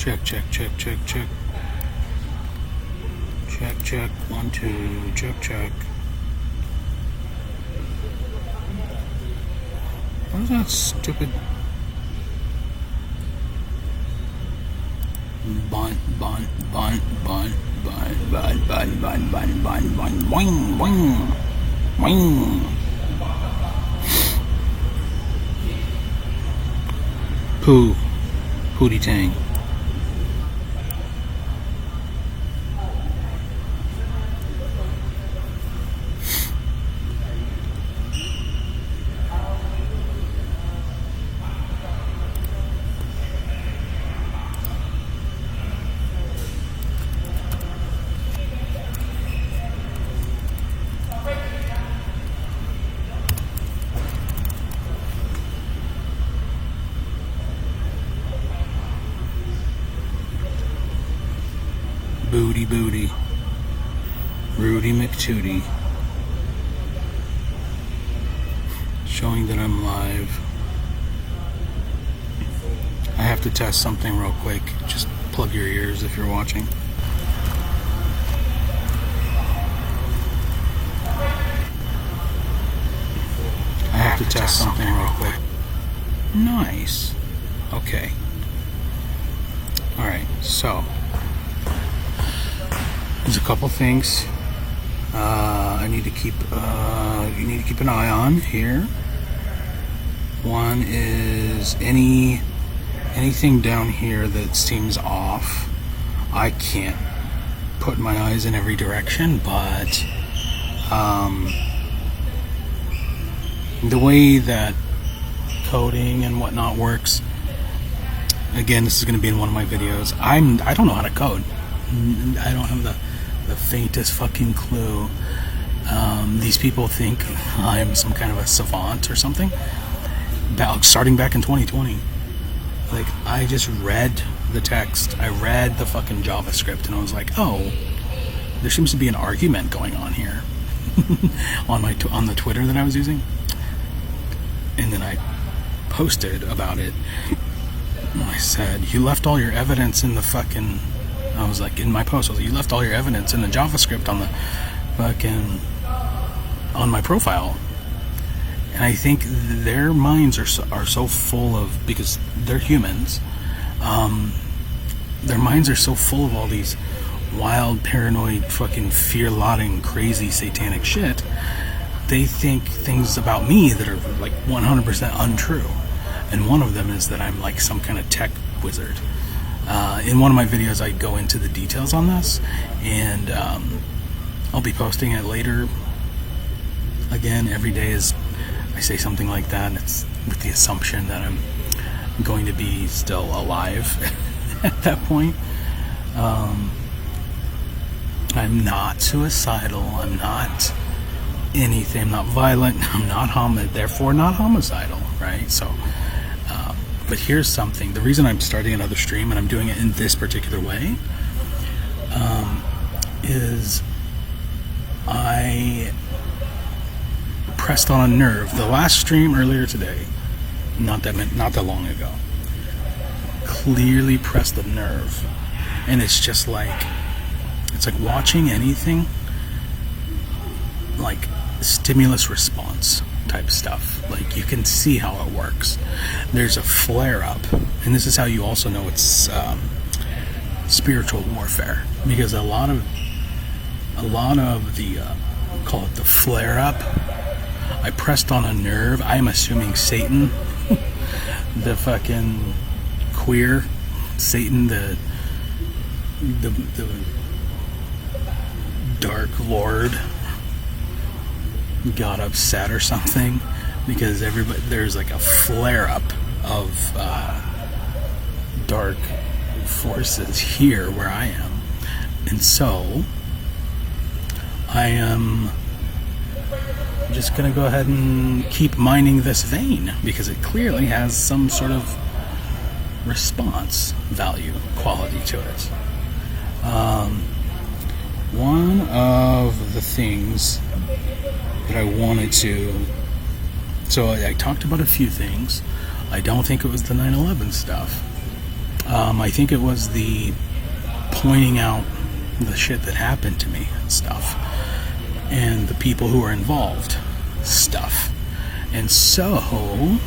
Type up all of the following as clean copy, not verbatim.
Check, check, check, check, check. Check, check, 1, 2, check, check. What is that stupid bun, bun, bun, bun, bun, bun, bun, bun, bun, bun, bun, boing, boing, boing. Poo, Pootie Tang. Booty booty. Rudy McTootie. Showing that I'm live. I have to test something real quick. Just plug your ears if you're watching. I have to test something real quick. Nice. Okay. Alright, so there's a couple things I need to keep. You need to keep an eye on here. One is anything down here that seems off. I can't put my eyes in every direction, but the way that coding and whatnot works. Again, this is going to be in one of my videos. I don't know how to code. I don't have the faintest fucking clue. These people think I'm some kind of a savant or something. Starting back in 2020, like, I just read the text. I read the fucking JavaScript, and I was like, oh, there seems to be an argument going on here on the Twitter that I was using. And then I posted about it. I said, you left all your evidence in the fucking... I was like, in my post, I was like, you left all your evidence in the JavaScript on the fucking... on my profile. And I think their minds are so full of... because they're humans. Their minds are so full of all these wild, paranoid, fucking fear-lauding, crazy, satanic shit. They think things about me that are like 100% untrue. And one of them is that I'm like some kind of tech wizard. In one of my videos, I go into the details on this, and I'll be posting it later. Again, every day is I say something like that, and it's with the assumption that I'm going to be still alive at that point. I'm not suicidal. I'm not anything. I'm not violent. I'm not therefore not homicidal, right? So, but here's something. The reason I'm starting another stream, and I'm doing it in this particular way, is I pressed on a nerve. The last stream earlier today, not that long ago, clearly pressed a nerve, and it's like watching anything like stimulus response type stuff. Like, you can see how it works. There's a flare up, and this is how you also know it's spiritual warfare, because a lot of the call it the flare up. I pressed on a nerve. I'm assuming Satan, the fucking queer Satan, the Dark Lord, got upset or something, because there's like a flare up of dark forces here where I am, and so I am just gonna go ahead and keep mining this vein, because it clearly has some sort of response value quality to it. One of the things that I wanted to... So I talked about a few things. I don't think it was the 9/11 stuff. I think it was the pointing out the shit that happened to me and stuff, and the people who were involved stuff. And so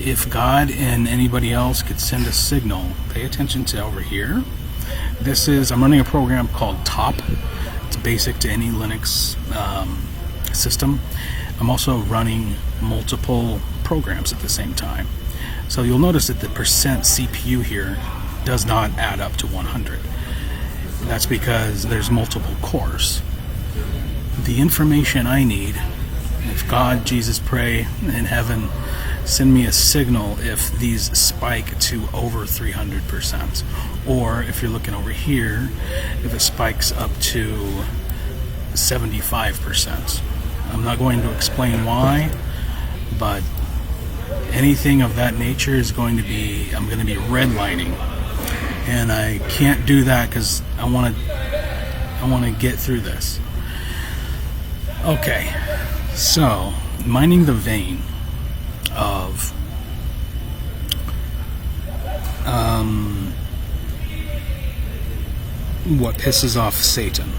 if God and anybody else could send a signal, pay attention to over here. I'm running a program called Top. It's basic to any Linux system. I'm also running multiple programs at the same time. So you'll notice that the percent CPU here does not add up to 100. That's because there's multiple cores. The information I need, if God, Jesus, pray in heaven, send me a signal if these spike to over 300%. Or if you're looking over here, if it spikes up to 75%. I'm not going to explain why, but anything of that nature is I'm going to be redlining. And I can't do that because I want to get through this. Okay, so mining the vein of what pisses off Satan,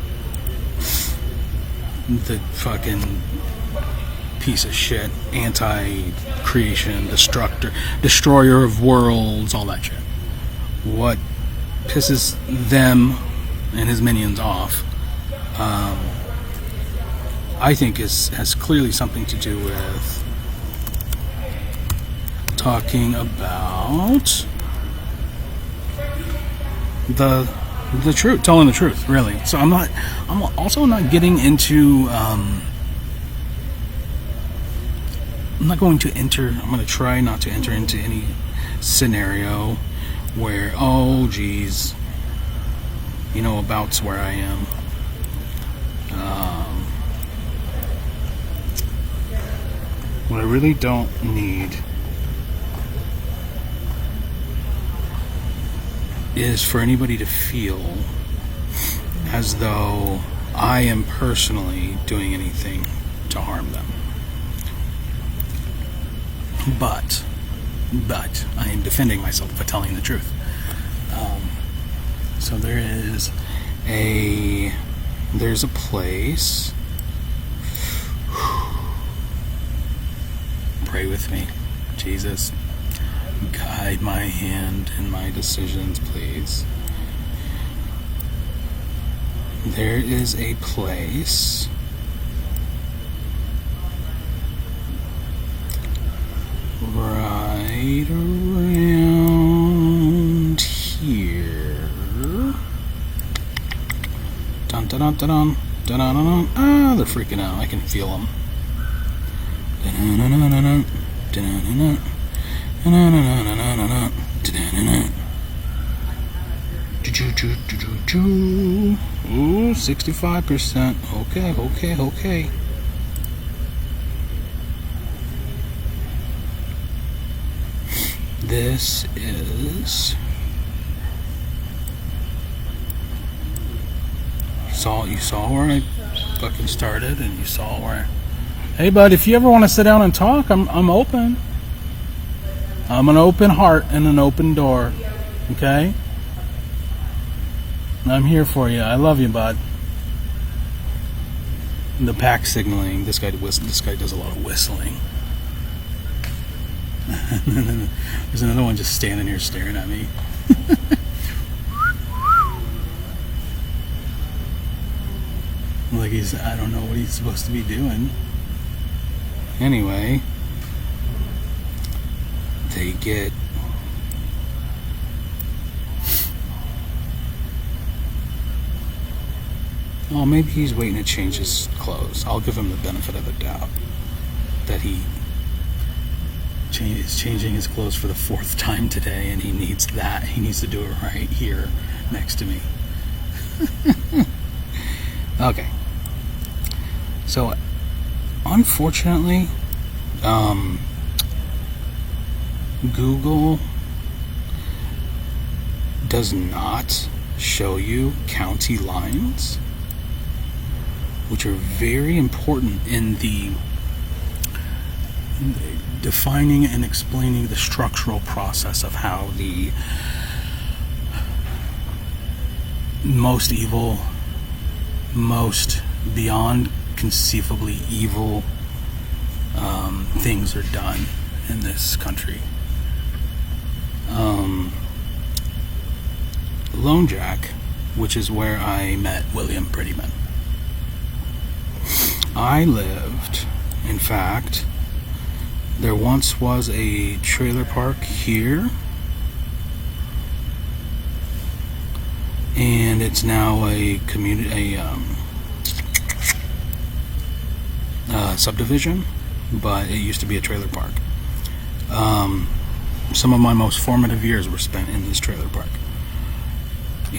the fucking piece of shit, anti-creation, destroyer of worlds, all that shit. What pisses them and his minions off, I think has clearly something to do with talking about the truth, telling the truth, really. So I'm also not getting into I'm going to try not to enter into any scenario where, oh geez, about's where I am. What I really don't need is for anybody to feel as though I am personally doing anything to harm them. But I am defending myself by telling the truth. So there's a place. Pray with me. Jesus, guide my hand in my decisions, please. There is a place right around here. Dun dun dun dun dun dun dun dun. Ah, they're freaking out. I can feel them. Dun dun dun dun dun dun dun dun. Ooh, 65%. Okay. This is... You saw where I fucking started, and you saw where... Hey, bud, if you ever want to sit down and talk, I'm open. I'm an open heart and an open door. Okay? I'm here for you. I love you, bud. The pack signaling. This guy does a lot of whistling. There's another one just standing here staring at me. Like I don't know what he's supposed to be doing. Anyway, they get... Well, maybe he's waiting to change his clothes. I'll give him the benefit of the doubt that he is changing his clothes for the 4th time today, and he needs that. He needs to do it right here next to me. Okay. So, unfortunately, Google does not show you county lines, which are very important in the defining and explaining the structural process of how the most evil, most beyond conceivably evil things are done in this country. Lone Jack, which is where I met William Prettyman. I lived, in fact, there once was a trailer park here, and it's now a subdivision, but it used to be a trailer park. Some of my most formative years were spent in this trailer park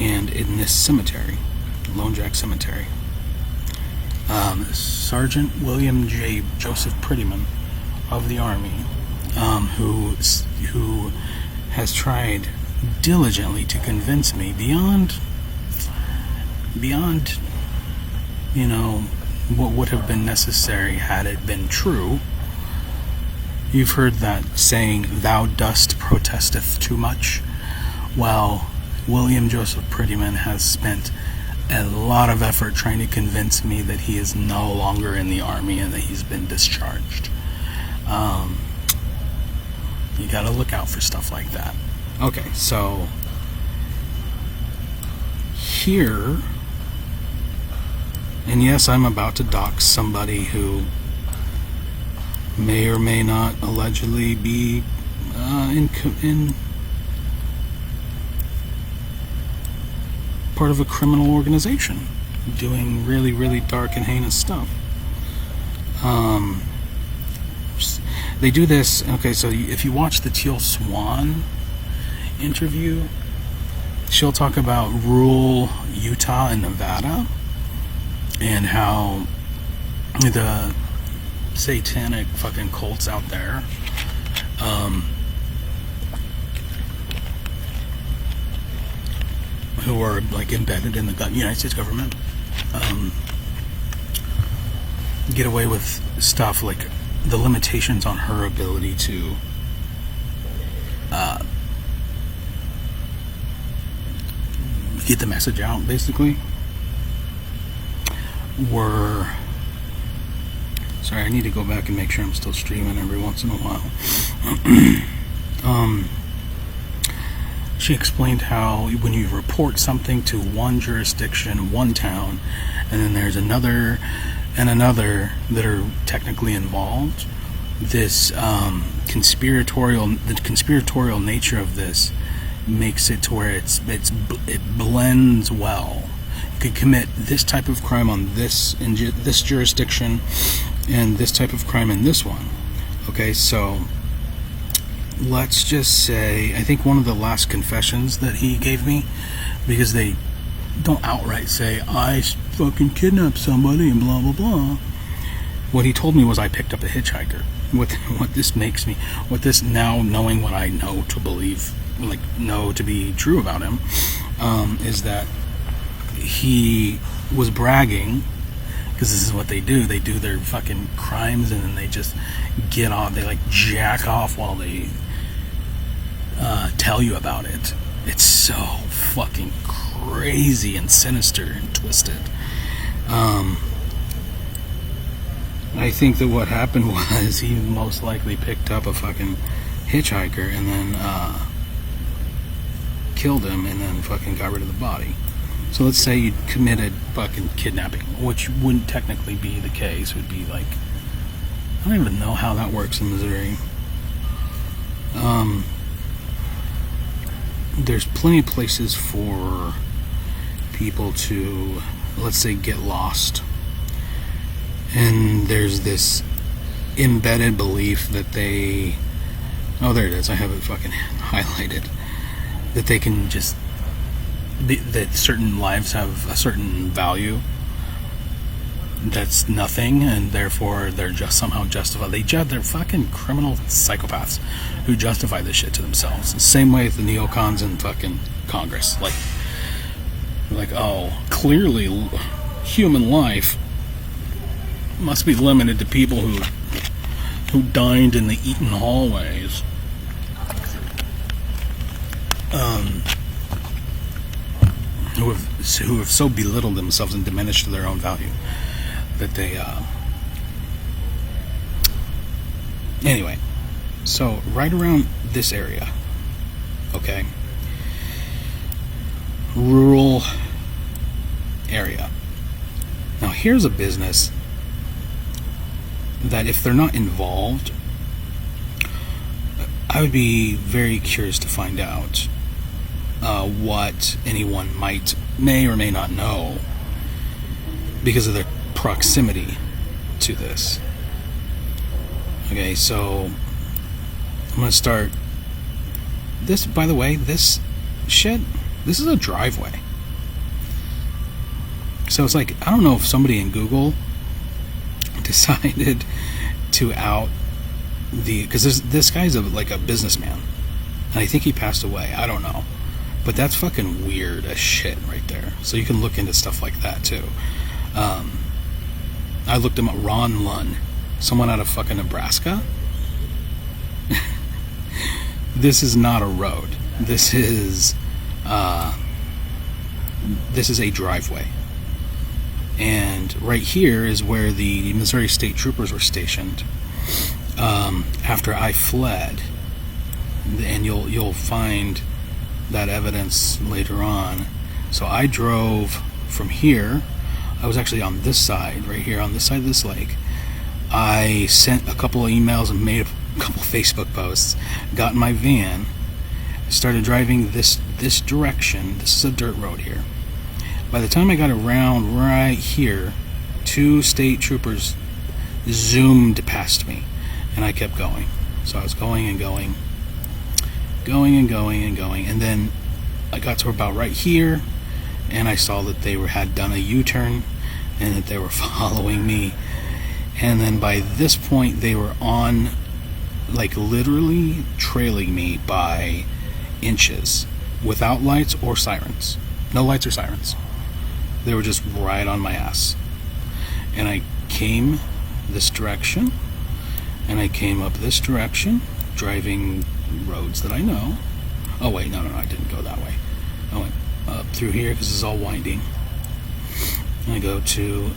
and in this cemetery, Lone Jack Cemetery. Sergeant William J. Joseph Prettyman of the Army, who has tried diligently to convince me beyond what would have been necessary had it been true. You've heard that saying, "Thou dost protesteth too much." Well, William Joseph Prettyman has spent a lot of effort trying to convince me that he is no longer in the Army and that he's been discharged. You gotta look out for stuff like that. Okay, so here, and yes, I'm about to dox somebody who may or may not allegedly be in part of a criminal organization doing really, really dark and heinous stuff. They do this. Okay, so if you watch the Teal Swan interview, she'll talk about rural Utah and Nevada and how the satanic fucking cults out there who are like embedded in the United States government get away with stuff like the limitations on her ability to get the message out, basically, were... Sorry, I need to go back and make sure I'm still streaming every once in a while. She explained how when you report something to one jurisdiction, one town, and then there's another and another that are technically involved, this conspiratorial nature of this makes it to where it blends well. You could commit this type of crime on this in this jurisdiction and this type of crime in this one. Okay, so let's just say, I think one of the last confessions that he gave me, because they don't outright say, "I fucking kidnapped somebody and blah blah blah." What he told me was I picked up a hitchhiker. What this makes me, what this now knowing what I know to believe, know to be true about him, is that he was bragging, because this is what they do. They do their fucking crimes and then they just get off. They jack off while they tell you about it. It's so fucking crazy and sinister and twisted. I think that what happened was he most likely picked up a fucking hitchhiker and then killed him and then fucking got rid of the body. So let's say you committed fucking kidnapping, which wouldn't technically be the case. It would be I don't even know how that works in Missouri. There's plenty of places for people to, let's say, get lost. And there's this embedded belief that they... Oh, there it is. I have it fucking highlighted. That they can just... that certain lives have a certain value that's nothing, and therefore they're just somehow justified. They're fucking criminal psychopaths who justify this shit to themselves. The same way with the neocons in fucking Congress. Oh, clearly human life must be limited to people who who dined in the Eaton hallways. Who have so belittled themselves and diminished their own value that they anyway, so right around this area, okay, rural area. Now here's a business that if they're not involved, I would be very curious to find out what anyone may or may not know because of their proximity to this. Okay, so I'm going to start this. By the way, this is a driveway. So it's like, I don't know if somebody in Google decided to out because this guy's like a businessman, and I think he passed away. I don't know. But that's fucking weird as shit right there. So you can look into stuff like that too. I looked him up. Ron Lunn, someone out of fucking Nebraska. This is not a road. This is a driveway. And right here is where the Missouri State Troopers were stationed after I fled. And you'll find that evidence later on. So I drove from here. I was actually on this side, right here, on this side of this lake. I sent a couple of emails and made a couple Facebook posts, got in my van, started driving this direction. This is a dirt road here. By the time I got around right here, 2 state troopers zoomed past me, and I kept going. So I was going and going, and then I got to about right here, and I saw that they had done a U-turn and that they were following me. And then by this point they were on, like, literally trailing me by inches, without lights or sirens. No lights or sirens. They were just right on my ass. And I came this direction, and I came up this direction, driving roads that I know. Oh wait, no, I didn't go that way. I went up through here because it's all winding. And I go to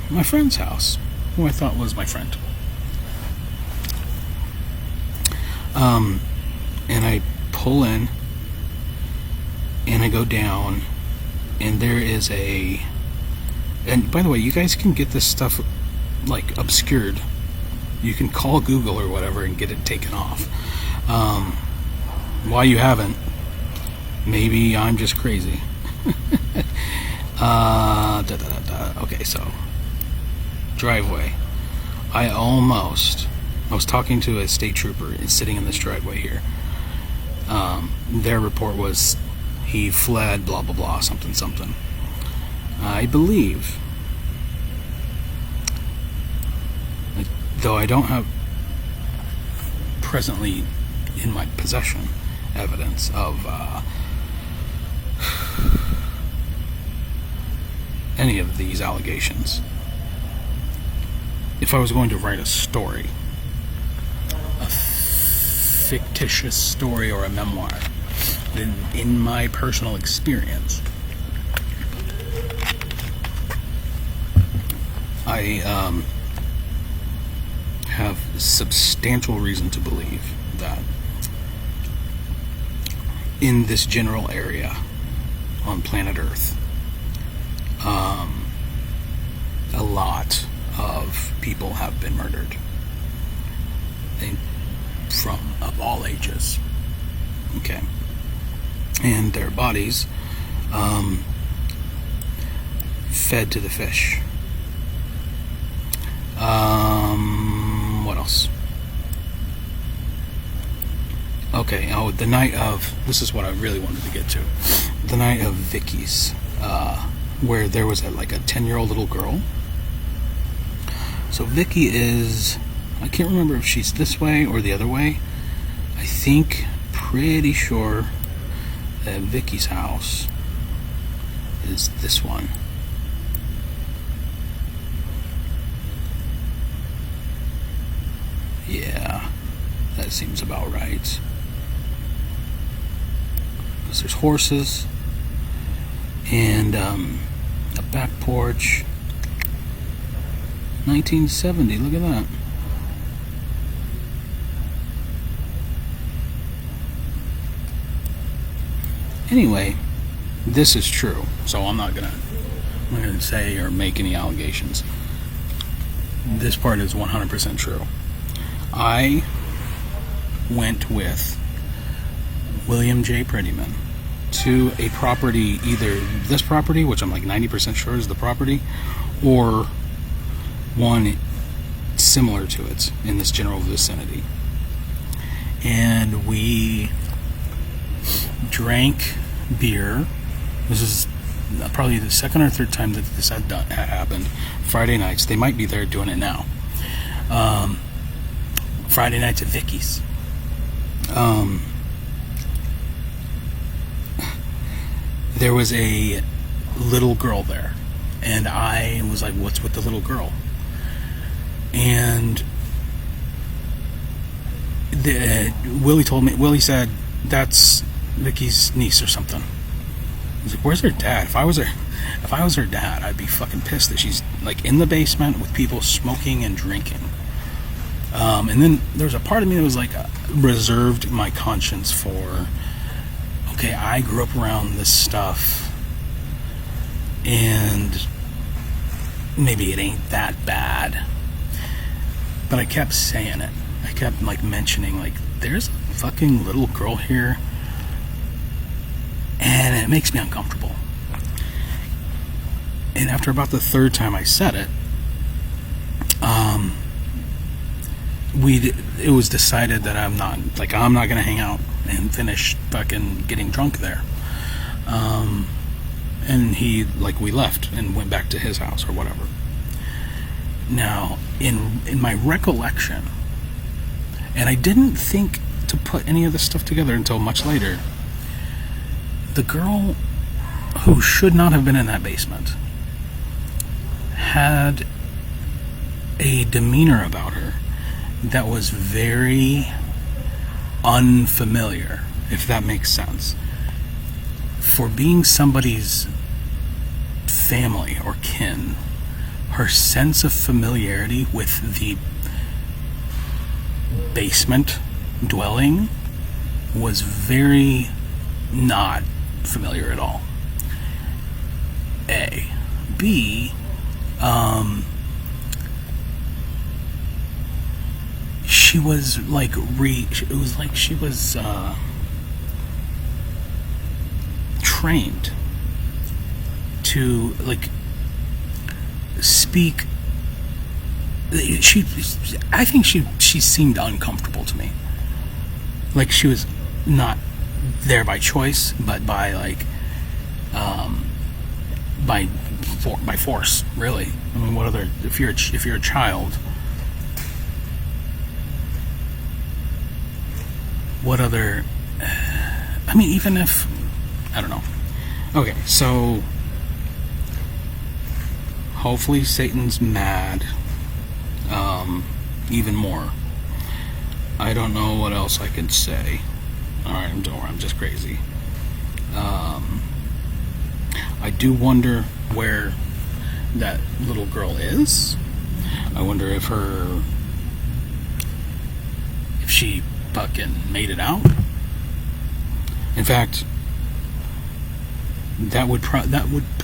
my friend's house, who I thought was my friend. And I pull in, and I go down, and there is and by the way, you guys can get this stuff like obscured. You can call Google or whatever and get it taken off. Why you haven't, maybe I'm just crazy. Okay, so driveway. I was talking to a state trooper sitting in this driveway here. Their report was he fled, blah blah blah, something. I believe, though I don't have presently in my possession evidence of any of these allegations. If I was going to write a story, a fictitious story or a memoir, then in my personal experience, I have substantial reason to believe that in this general area on planet Earth, a lot of people have been murdered, of all ages. Okay, and their bodies fed to the fish. What else? Okay, the night of, this is what I really wanted to get to. The night of Vicky's, where there was a 10-year-old little girl. So Vicky is, I can't remember if she's this way or the other way. I think, pretty sure that Vicky's house is this one. That seems about right. Because there's horses and a back porch. 1970, look at that. Anyway, this is true, so I'm not gonna say or make any allegations. This part is 100% true. I went with William J. Prettyman to a property, either this property, which I'm like 90% sure is the property, or one similar to it in this general vicinity. And we drank beer. This is probably the second or third time that this had happened. Friday nights. They might be there doing it now. Friday nights at Vicky's. There was a little girl there, and I was like, what's with the little girl? And Willie said, that's Vicky's niece or something. I was like, where's her dad? If I was her dad, I'd be fucking pissed that she's like in the basement with people smoking and drinking. And then there was a part of me that was like reserved my conscience for, okay, I grew up around this stuff and maybe it ain't that bad. But I kept saying it. I kept like mentioning like, there's a fucking little girl here and it makes me uncomfortable. And after about the third time I said it, it was decided that I'm not gonna hang out and finish fucking getting drunk there. And we left and went back to his house or whatever. Now, in my recollection, and I didn't think to put any of this stuff together until much later, the girl who should not have been in that basement had a demeanor about her that was very unfamiliar, if that makes sense. For being somebody's family or kin, her sense of familiarity with the basement dwelling was very not familiar at all. A. B. She was like it was like she was trained to like speak. I think she seemed uncomfortable to me. Like she was not there by choice, but by like by force, really. I mean, what other? If you're a child, what other? I mean, even if I don't know. Okay, so hopefully Satan's mad. Even more. I don't know what else I could say. Alright, I'm just crazy. I do wonder where that little girl is. I wonder if she fucking made it out. In fact, that would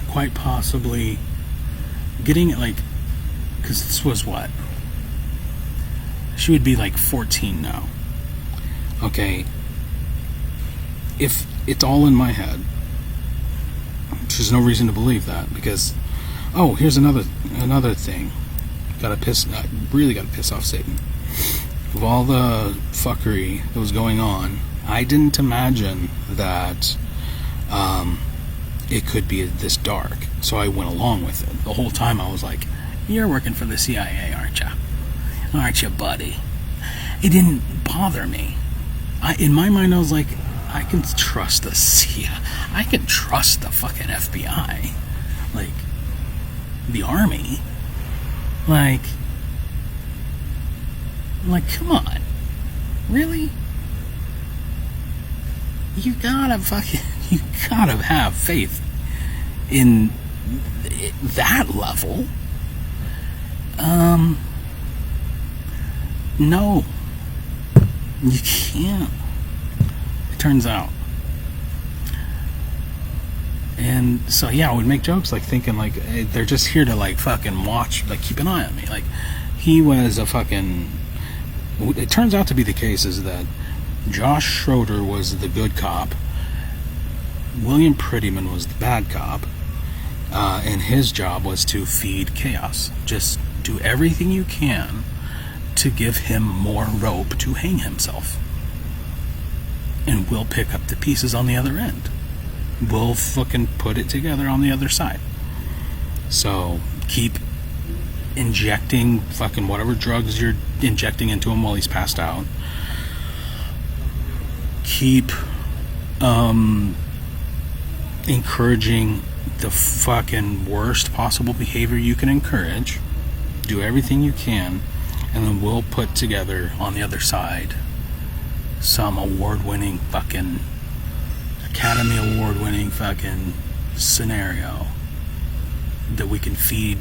quite possibly getting it, like, because this was what? She would be like 14 now. Okay, if it's all in my head, there's no reason to believe that, because here's another thing. Really gotta piss off Satan. Of all the fuckery that was going on, I didn't imagine that it could be this dark, so I went along with it. The whole time I was like, you're working for the CIA, aren't you? Aren't you, buddy? It didn't bother me. In my mind, I was like, I can trust the CIA. I can trust the fucking FBI. Like, the army. Like, come on. Really? You gotta have faith in that level. No. You can't. It turns out. And so, yeah, I would make jokes, like, thinking, like, they're just here to, like, fucking watch, like, keep an eye on me. Like, he was a fucking... It turns out to be the case is that Josh Schroeder was the good cop, William Prettyman was the bad cop, and his job was to feed chaos. Just do everything you can to give him more rope to hang himself. And we'll pick up the pieces on the other end. We'll fucking put it together on the other side. So keep injecting fucking whatever drugs you're injecting into him while he's passed out. Keep encouraging the fucking worst possible behavior you can encourage. Do everything you can, and then we'll put together on the other side some award-winning fucking Academy Award-winning fucking scenario that we can feed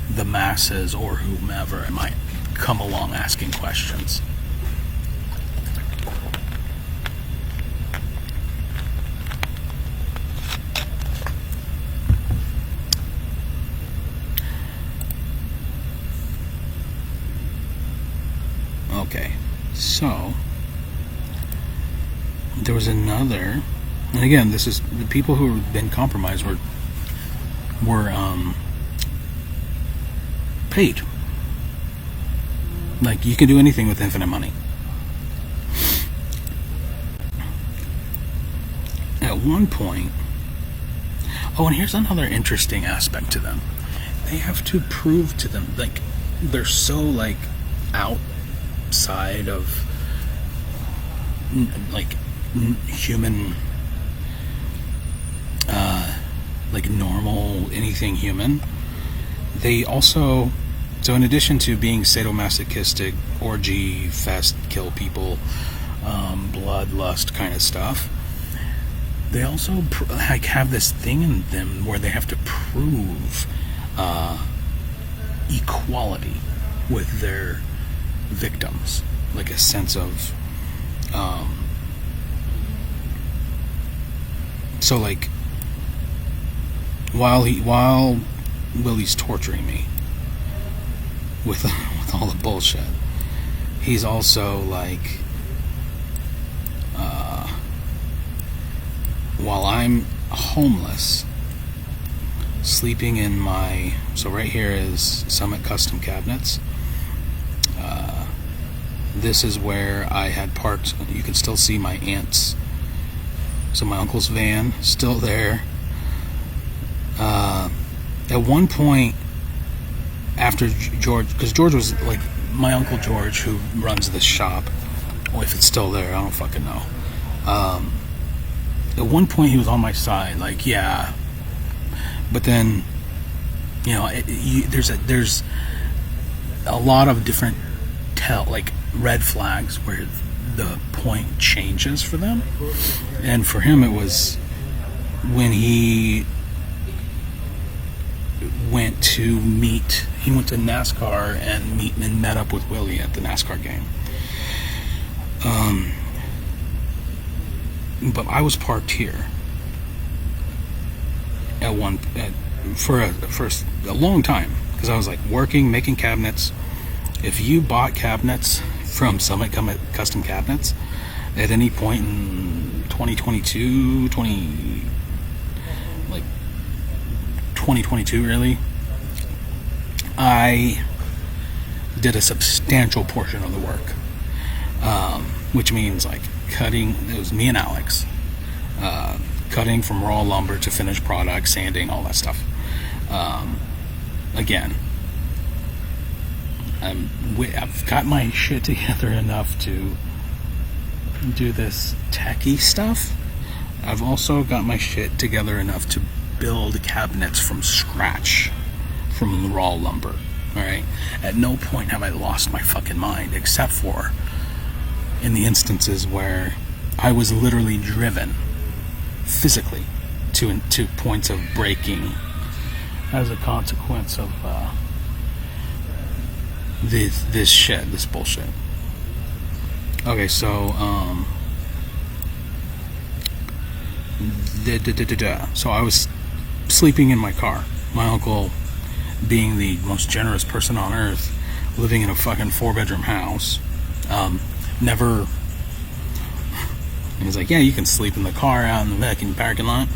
the masses or whomever might come along asking questions. Okay, so there was another, and again, this is the people who have been compromised were paid. Like, you can do anything with infinite money. At one point, and here's another interesting aspect to them. They have to prove to them, like, they're so, like, outside of, like, human, like, normal, anything human. They also, so in addition to being sadomasochistic, orgy, fest, kill people, bloodlust kind of stuff, they also like have this thing in them where they have to prove equality with their victims, like a sense of so, like, while Willie's torturing me with all the bullshit, he's also like, while I'm homeless, sleeping in my, so right here is Summit Custom Cabinets. This is where I had parked. You can still see my aunt's, so my uncle's van still there. At one point, after George, because George was like my Uncle George, who runs this shop. Well, if it's still there, I don't fucking know. At one point, he was on my side, like, yeah. But then, you know, there's a lot of different like red flags where the point changes for them, and for him, it was when he went to NASCAR and met up with Willie at the NASCAR game. But I was parked here for a long time because I was like working, making cabinets. If you bought cabinets from Summit Custom Cabinets at any point in 2022 really, I did a substantial portion of the work, which means like cutting. It was me and Alex, cutting from raw lumber to finished product, sanding, all that stuff. Again, I've got my shit together enough to do this techie stuff. I've also got my shit together enough to build cabinets from scratch from raw lumber. Alright? At no point have I lost my fucking mind, except for in the instances where I was literally driven physically to points of breaking as a consequence of this bullshit. Okay, so so I was sleeping in my car. My uncle, being the most generous person on earth, living in a fucking 4-bedroom house, never. He's like, yeah, you can sleep in the car out in the fucking parking lot.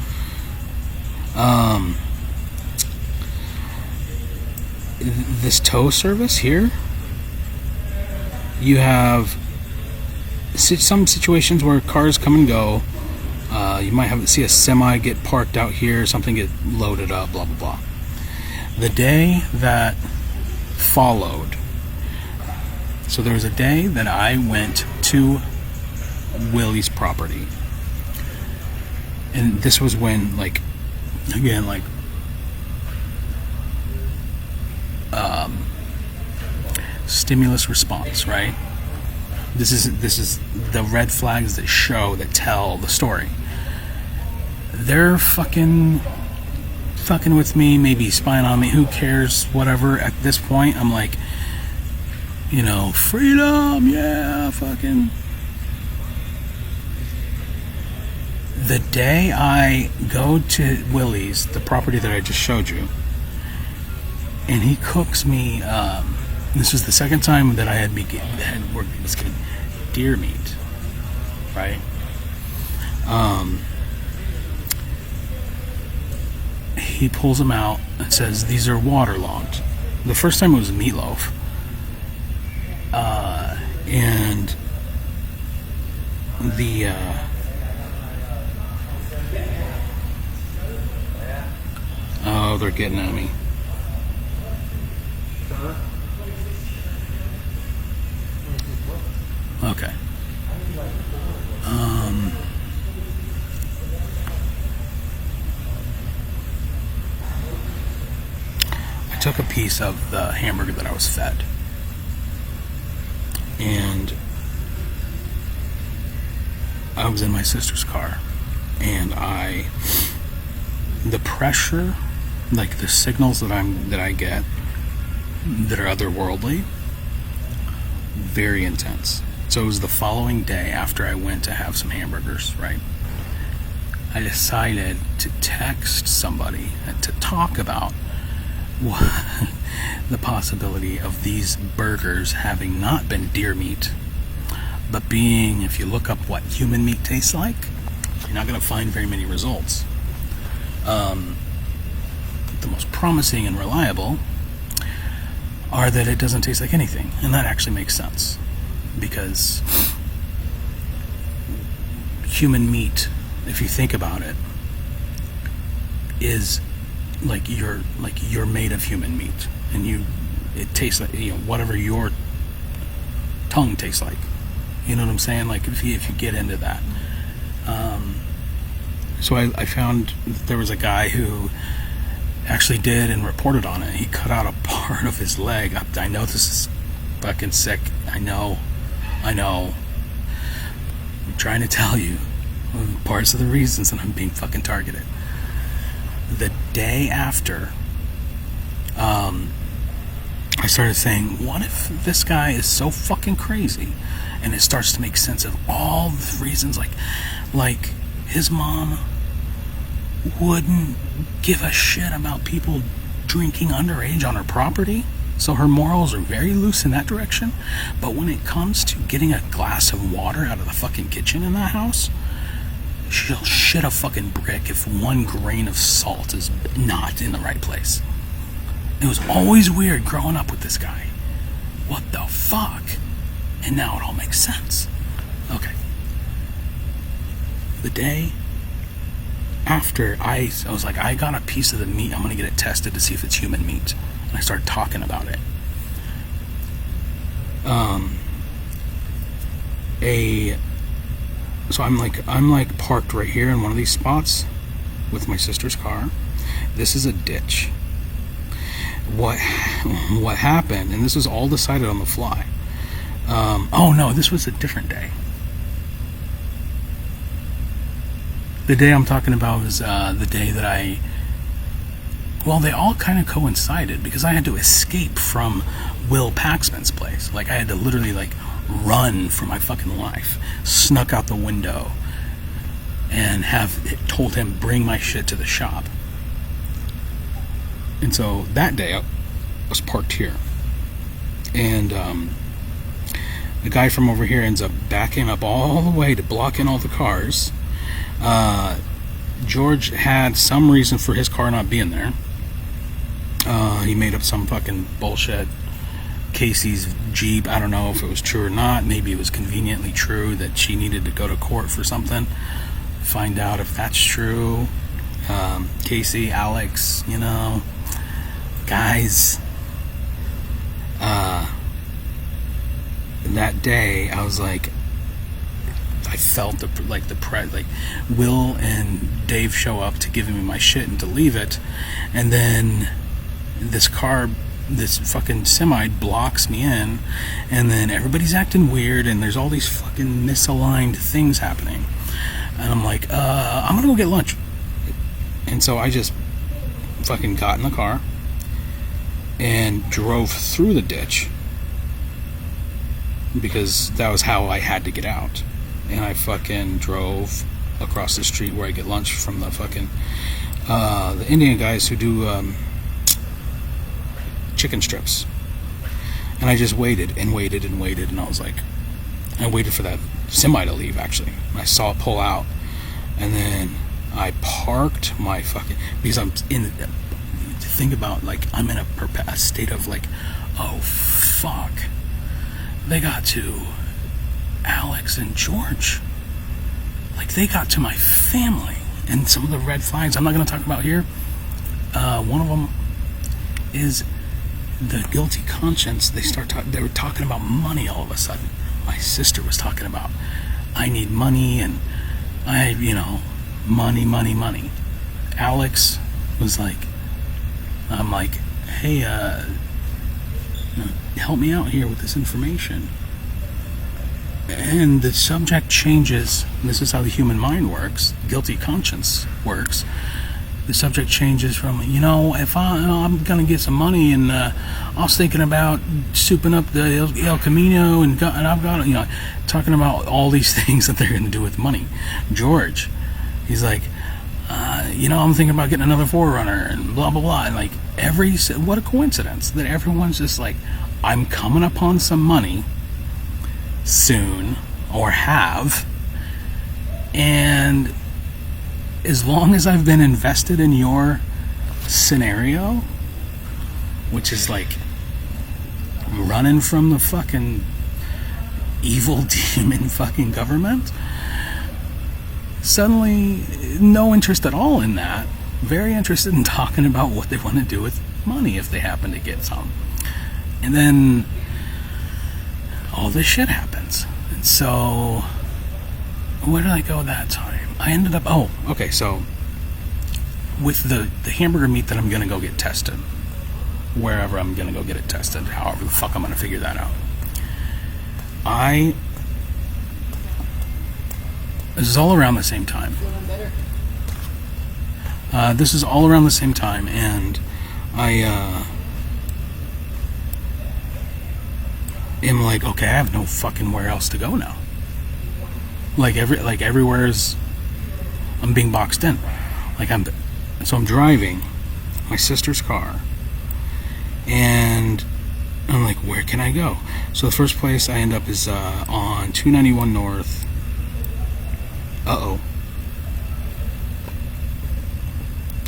This tow service here, you have some situations where cars come and go. You might see a semi get parked out here, something get loaded up, blah blah blah. The day that followed, so there was a day that I went to Willie's property, and this was when, like, again, like, stimulus response, right? This is the red flags that tell the story. They're fucking with me, maybe spying on me, who cares, whatever. At this point, I'm like, freedom, yeah, fucking. The day I go to Willie's, the property that I just showed you, and he cooks me, this was the second time that I had was getting deer meat, right? He pulls them out and says, these are waterlogged. The first time it was meatloaf. And the oh, they're getting at me. Okay. I took a piece of the hamburger that I was fed, and I was in my sister's car, and the pressure, like the signals that I get that are otherworldly, very intense. So it was the following day after I went to have some hamburgers, right? I decided to text somebody and to talk about the possibility of these burgers having not been deer meat, but being, if you look up what human meat tastes like, you're not going to find very many results. The most promising and reliable are that it doesn't taste like anything, and that actually makes sense, because human meat, if you think about it, is like you're made of human meat, and it tastes like, whatever your tongue tastes like. You know what I'm saying? Like, if you get into that. So I found there was a guy who actually did and reported on it. He cut out a part of his leg. I know this is fucking sick. I know. I'm trying to tell you parts of the reasons that I'm being fucking targeted. The day after, I started saying, what if this guy is so fucking crazy, and it starts to make sense of all the reasons, like his mom wouldn't give a shit about people drinking underage on her property, so her morals are very loose in that direction. But when it comes to getting a glass of water out of the fucking kitchen in that house, she'll shit a fucking brick if 1 grain of salt is not in the right place. It was always weird growing up with this guy. What the fuck? And now it all makes sense. Okay. The day after, I was like, I got a piece of the meat, I'm gonna get it tested to see if it's human meat. And I started talking about it. So I'm like parked right here in one of these spots with my sister's car. This is a ditch. What happened, and this was all decided on the fly. Oh no, this was a different day. The day I'm talking about was the day that well, they all kind of coincided because I had to escape from Will Paxman's place. Like, I had to literally, like, run for my fucking life. Snuck out the window and told him, bring my shit to the shop. And so that day, I was parked here. And the guy from over here ends up backing up all the way to block in all the cars. George had some reason for his car not being there. He made up some fucking bullshit. Casey's Jeep, I don't know if it was true or not. Maybe it was conveniently true that she needed to go to court for something. Find out if that's true. Casey, Alex, guys. That day, I was like, I felt like Will and Dave show up to give me my shit and to leave it, and then this fucking semi blocks me in, and then everybody's acting weird, and there's all these fucking misaligned things happening, and I'm like, I'm gonna go get lunch. And so I just fucking got in the car and drove through the ditch because that was how I had to get out. And I fucking drove across the street where I get lunch from the fucking the Indian guys who do chicken strips. And I just waited and waited and waited, and I was like, I waited for that semi to leave, actually. I saw it pull out, and then I parked my fucking, because I'm in, think about, like, I'm in a state of like, oh fuck, they got to Alex and George, like, they got to my family. And some of the red flags I'm not going to talk about here, one of them is the guilty conscience. They were talking about money all of a sudden. My sister was talking about, I need money, and money. Alex was like, I'm like, hey, help me out here with this information. And the subject changes. This is how the human mind works. Guilty conscience works. The subject changes from, if I'm gonna get some money, and I was thinking about souping up the El Camino, and I've got, talking about all these things that they're gonna do with money. George, he's like, I'm thinking about getting another 4Runner, and blah blah blah. And like, what a coincidence that everyone's just like, I'm coming upon some money soon, or have, and as long as I've been invested in your scenario, which is like running from the fucking evil demon fucking government, suddenly no interest at all in that. Very interested in talking about what they want to do with money if they happen to get some. And then all this shit happens. And so, where did I go that time? I ended up, so with the hamburger meat that I'm going to go get tested, wherever I'm going to go get it tested, however the fuck I'm going to figure that out. This is all around the same time. This is all around the same time, and I am like, okay, I have no fucking where else to go now. Everywhere's, I'm being boxed in. So I'm driving my sister's car, and I'm like, where can I go? So the first place I end up is on 291 North.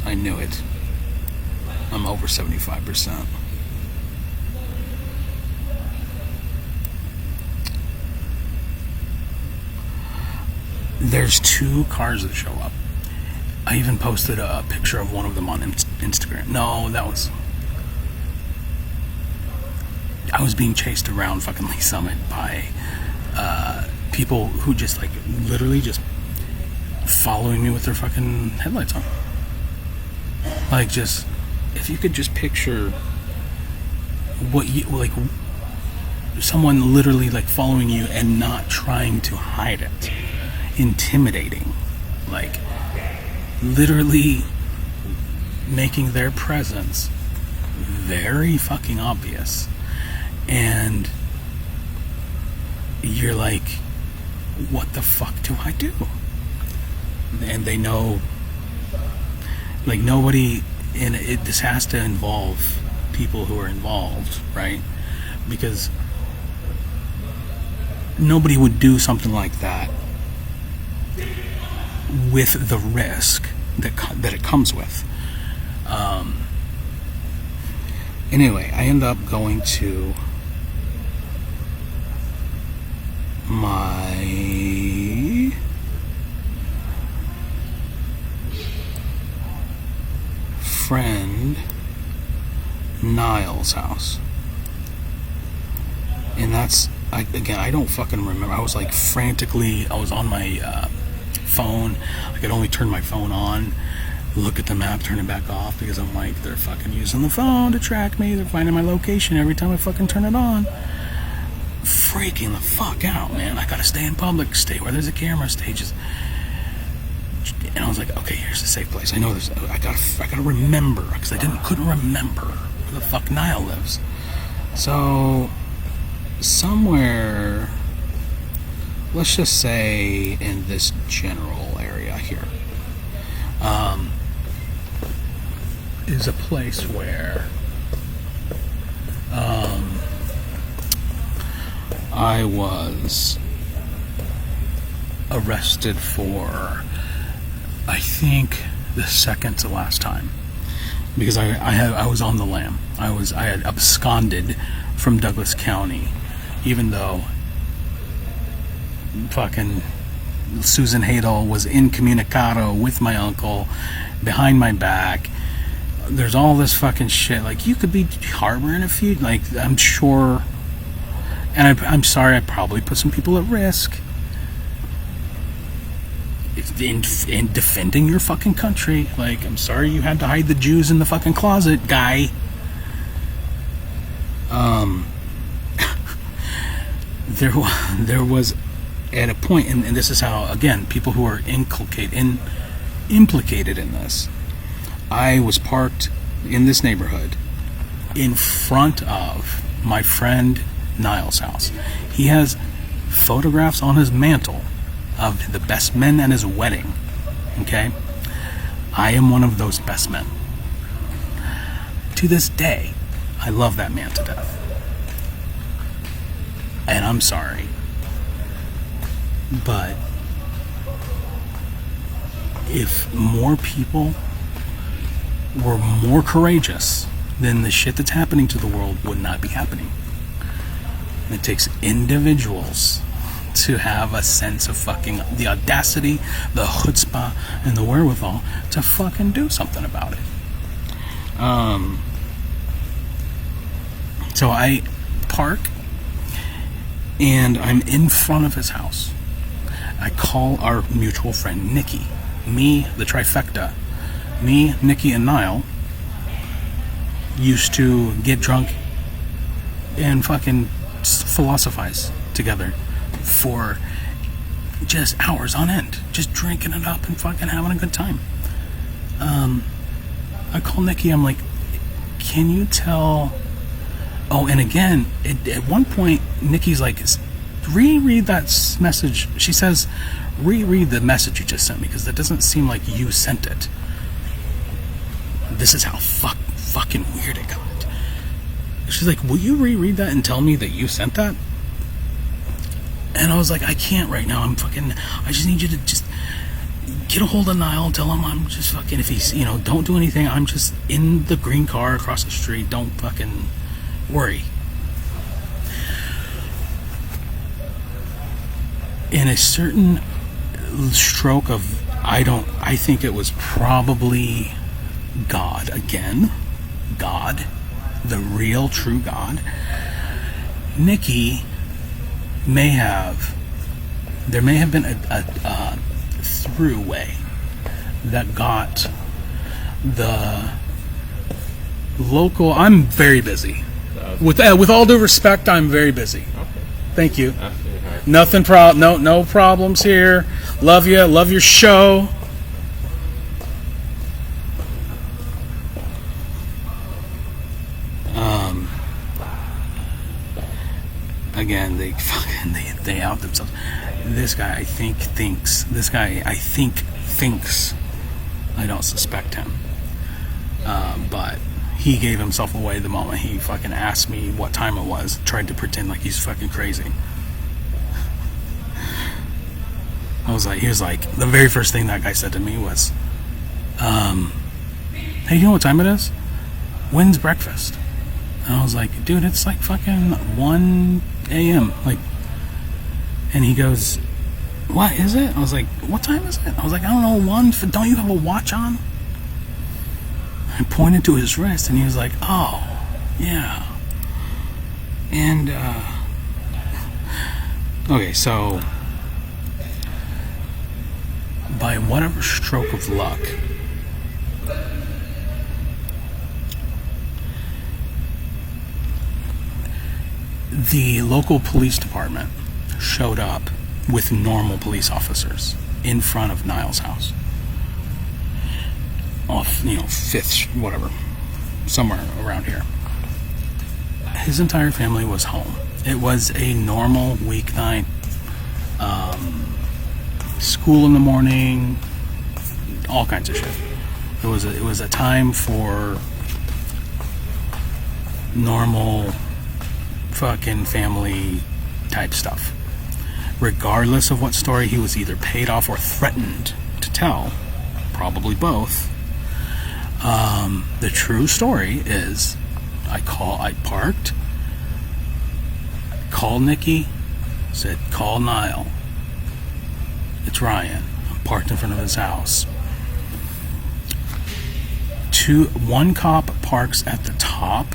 I knew it. I'm over 75%. There's two cars that show up. I even posted a picture of one of them on Instagram. No, I was being chased around fucking Lee Summit by people who just literally just following me with their fucking headlights on. If you could just picture what someone literally like following you and not trying to hide it, intimidating, like literally making their presence very fucking obvious, and you're like, what the fuck do I do? And they know, like, nobody in it, this has to involve people who are involved, right? Because nobody would do something like that with the risk that it comes with. Anyway, I end up going to my friend Niall's house, and that's, I don't fucking remember. I was like frantically, I was on my phone. I could only turn my phone on, look at the map, turn it back off, because I'm like, they're fucking using the phone to track me. They're finding my location every time I fucking turn it on. Freaking the fuck out, man. I gotta stay in public, stay where there's a camera, stay just. And I was like, okay, here's the safe place. I know there's. I gotta remember, because I couldn't remember where the fuck Niall lives. So somewhere, let's just say in this general area here, is a place where I was arrested for, I think, the second to last time, because I was on the lam. I had absconded from Douglas County, even though fucking Susan Hadel was incommunicado with my uncle behind my back. There's all this fucking shit. Like, you could be harboring a feud. Like, I'm sure, and I'm sorry, I probably put some people at risk in defending your fucking country. Like, I'm sorry you had to hide the Jews in the fucking closet, guy. There was at a point, and this is how, again, people who are implicated in this. I was parked in this neighborhood in front of my friend Niall's house. He has photographs on his mantle of the best men at his wedding. Okay? I am one of those best men. To this day, I love that man to death. And I'm sorry, but if more people were more courageous, then the shit that's happening to the world would not be happening. It takes individuals to have a sense of fucking the audacity, the chutzpah, and the wherewithal to fucking do something about it. So I park, and I'm in front of his house. I call our mutual friend Nikki. Me, the trifecta. Me, Nikki, and Niall used to get drunk and fucking philosophize together for just hours on end, just drinking it up and fucking having a good time. I call Nikki, I'm like, can you tell... Oh, and again, at one point, Nikki's like, reread that message. She says, reread the message you just sent me, because that doesn't seem like you sent it. This is how fucking weird it got. She's like, will you reread that and tell me that you sent that? And I was like, I can't right now. I just need you to just get a hold of Niall, tell him I'm just fucking, if he's, don't do anything. I'm just in the green car across the street. Don't fucking worry. In a certain stroke of, I think it was probably God again. God, the real true God. Nikki there may have been a throughway that got the local, I'm very busy. With all due respect, I'm very busy. Okay. Thank you. Absolutely. Right. Nothing no problems here. Love you. Love your show. Again, they out themselves. This guy I think thinks. I don't suspect him. But he gave himself away the moment he fucking asked me what time it was. Tried to pretend like he's fucking crazy. He was like, the very first thing that guy said to me was, hey, you know what time it is? When's breakfast? And I was like, dude, it's like fucking 1 a.m. Like, and he goes, what is it? I was like, what time is it? I was like, I don't know, 1. Don't you have a watch on? I pointed to his wrist, and he was like, oh, yeah. And, okay, so, by whatever stroke of luck, the local police department showed up with normal police officers in front of Niall's house. Off, 5th, whatever, somewhere around here. His entire family was home. It was a normal weeknight. School in the morning, all kinds of shit. It was a time for normal fucking family type stuff. Regardless of what story he was either paid off or threatened to tell, probably both. The true story is, I parked, called Nikki, said, call Niall. It's Ryan. I'm parked in front of his house. One cop parks at the top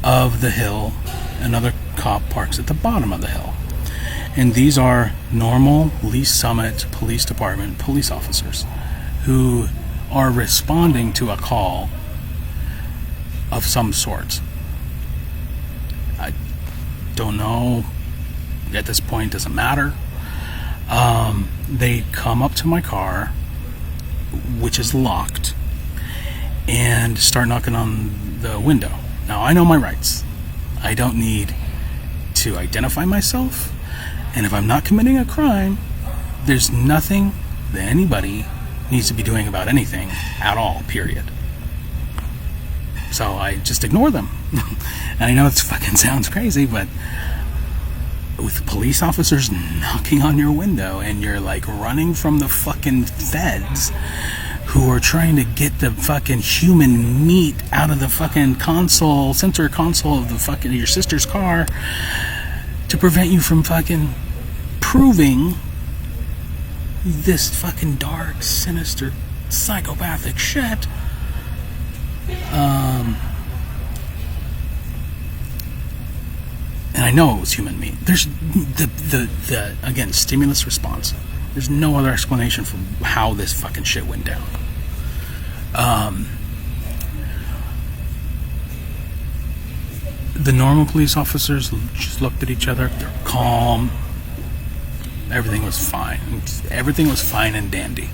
of the hill, another cop parks at the bottom of the hill. And these are normal Lee Summit Police Department police officers who are responding to a call of some sort. I don't know. At this point, it doesn't matter. They come up to my car, which is locked, and start knocking on the window. Now, I know my rights. I don't need to identify myself, and if I'm not committing a crime, there's nothing that anybody needs to be doing about anything at all, period. So I just ignore them. And I know it fucking sounds crazy, but with police officers knocking on your window and you're like running from the fucking feds who are trying to get the fucking human meat out of the fucking center console of the fucking your sister's car to prevent you from fucking proving this fucking dark, sinister, psychopathic shit. And I know it was human meat. There's the again, stimulus response. There's no other explanation for how this fucking shit went down. The normal police officers just looked at each other. They're calm. Everything was fine. Everything was fine and dandy.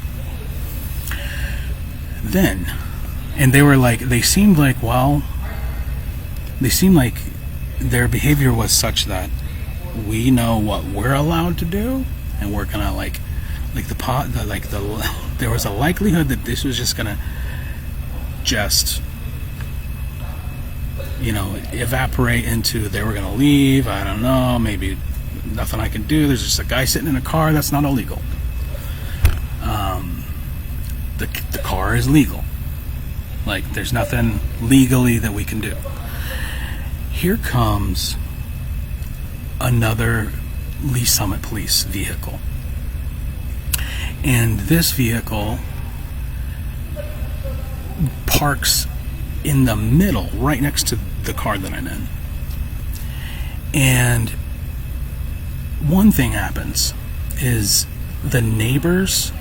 Then, and they seemed like their behavior was such that we know what we're allowed to do, and we're gonna there was a likelihood that this was just gonna evaporate into they were gonna leave. I don't know, maybe nothing I can do. There's just a guy sitting in a car. That's not illegal. The car is legal. Like, there's nothing legally that we can do. Here comes another Lee Summit Police vehicle. And this vehicle parks in the middle, right next to the car that I'm in. And one thing happens is the neighbors'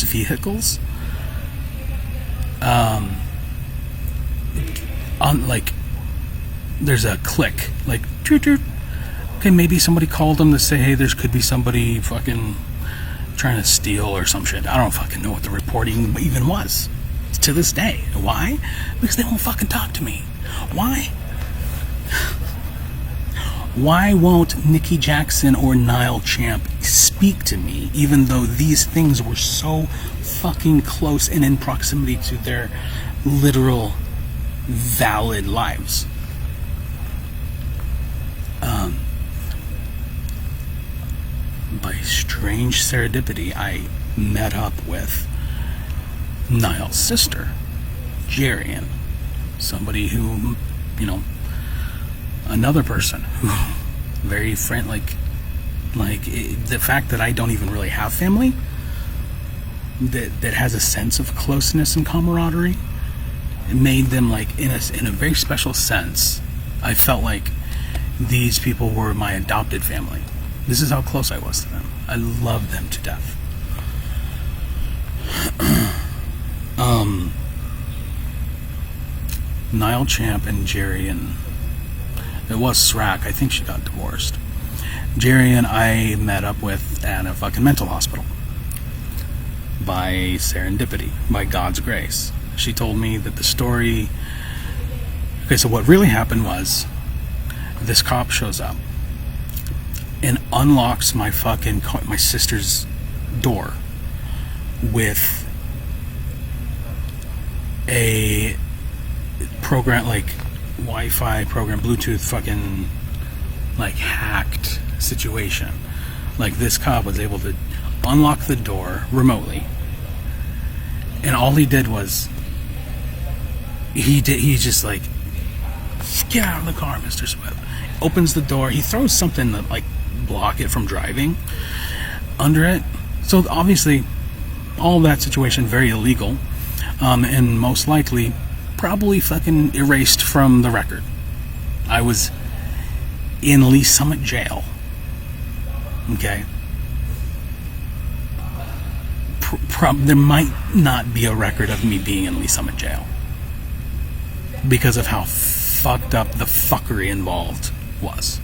vehicles on, like, there's a click, like, toot, toot. Okay, maybe somebody called them to say, hey, there could be somebody fucking trying to steal or some shit. I don't fucking know what the reporting even was to this day. Why? Because they won't fucking talk to me. Why? Why won't Nikki Jackson or Niall Champ speak to me, even though these things were so fucking close and in proximity to their literal valid lives? By strange serendipity, I met up with Niall's sister, Jerian, somebody who, another person who very friend, the fact that I don't even really have family that has a sense of closeness and camaraderie, it made them, like, in a very special sense, I felt like these people were my adopted family. This is how close I was to them. I loved them to death. Niall Champ and Jerian, it was Srack, I think she got divorced. Jerian I met up with at a fucking mental hospital. By serendipity, by God's grace. She told me that the story... Okay, so what really happened was, this cop shows up and unlocks my sister's door with a program, like Wi-Fi program, Bluetooth fucking, like, hacked situation. Like, this cop was able to unlock the door remotely, and all he did was he just like, get out of the car, Mr. Swift. Opens the door, he throws something that, like, block it from driving under it. So obviously all that situation very illegal, and most likely probably fucking erased from the record. I was in Lee Summit jail. Okay. There might not be a record of me being in Lee Summit jail because of how fucked up the fuckery involved was.